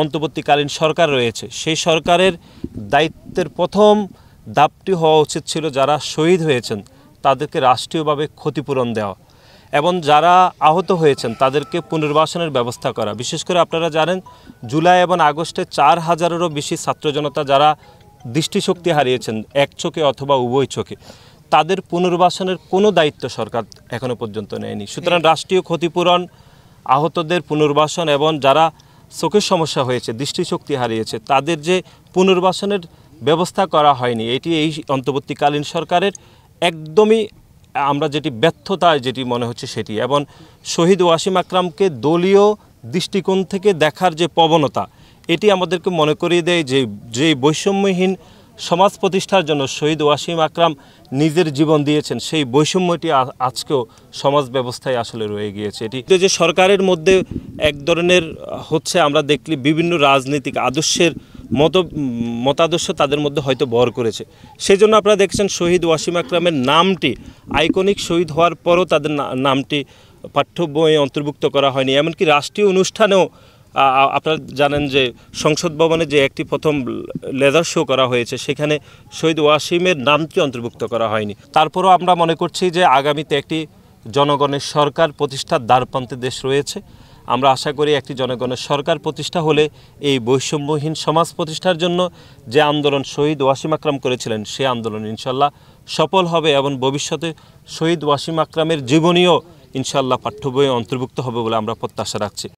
অন্তর্বর্তীকালীন সরকার রয়েছে, সেই সরকারের দায়িত্বের প্রথম ধাপটি হওয়া উচিত ছিল যারা শহীদ হয়েছেন তাদেরকে রাষ্ট্রীয়ভাবে ক্ষতিপূরণ দেওয়া এবং যারা আহত হয়েছেন তাদেরকে পুনর্বাসনের ব্যবস্থা করা। বিশেষ করে আপনারা জানেন জুলাই এবং আগস্টে 4000-এরও বেশি ছাত্র জনতা যারা দৃষ্টিশক্তি হারিয়েছেন এক চোখে অথবা উভয় চোখে, তাদের পুনর্বাসনের কোনো দায়িত্ব সরকার এখনো পর্যন্ত নেয়নি। সুতরাং রাষ্ট্রীয় ক্ষতিপূরণ, আহতদের পুনর্বাসন এবং যারা চোখের সমস্যা হয়েছে, দৃষ্টিশক্তি হারিয়েছে, তাদের যে পুনর্বাসনের ব্যবস্থা করা হয়নি, এটি এই অন্তর্বর্তীকালীন সরকারের একদমই আমরা যেটি ব্যর্থতায় যেটি মনে হচ্ছে সেটি। এবং শহীদ ওয়াসিম আকরামকে দলীয় দৃষ্টিকোণ থেকে দেখার যে প্রবণতা, এটি আমাদেরকে মনে করিয়ে দেয় যে বৈষম্যহীন সমাজ প্রতিষ্ঠার জন্য শহীদ ওয়াসিম আকরাম নিজের জীবন দিয়েছেন, সেই বৈষম্যটি আজকেও সমাজ ব্যবস্থায় আসলে রয়ে গিয়েছে। এটি যে সরকারের মধ্যে এক ধরনের হচ্ছে আমরা দেখলি বিভিন্ন রাজনৈতিক আদর্শের মতাদর্শ তাদের মধ্যে হয়তো ভর করেছে। সেই জন্য আপনারা দেখছেন শহীদ ওয়াসিম আকরামের নামটি আইকনিক শহীদ হওয়ার পরও তাদের নামটি পাঠ্য বইয়ে অন্তর্ভুক্ত করা হয়নি। এমনকি রাষ্ট্রীয় অনুষ্ঠানেও আপনারা জানেন যে সংসদ ভবনে যে একটি প্রথম লেজার শো করা হয়েছে, সেখানে শহীদ ওয়াসিমের নামটি অন্তর্ভুক্ত করা হয়নি। তারপরও আমরা মনে করছি যে আগামীতে একটি জনগণের সরকার প্রতিষ্ঠার দ্বারপ্রান্তে দেশ রয়েছে। আমরা আশা করি একটি জনগণের সরকার প্রতিষ্ঠা হলে এই বৈষম্যহীন সমাজ প্রতিষ্ঠার জন্য যে আন্দোলন শহীদ ওয়াসিম আকরাম করেছিলেন, সে আন্দোলন ইনশাল্লাহ সফল হবে এবং ভবিষ্যতে শহীদ ওয়াসিম আকরামের জীবনীও ইনশাল্লাহ পাঠ্য বইয়ে অন্তর্ভুক্ত হবে বলে আমরা প্রত্যাশা রাখছি।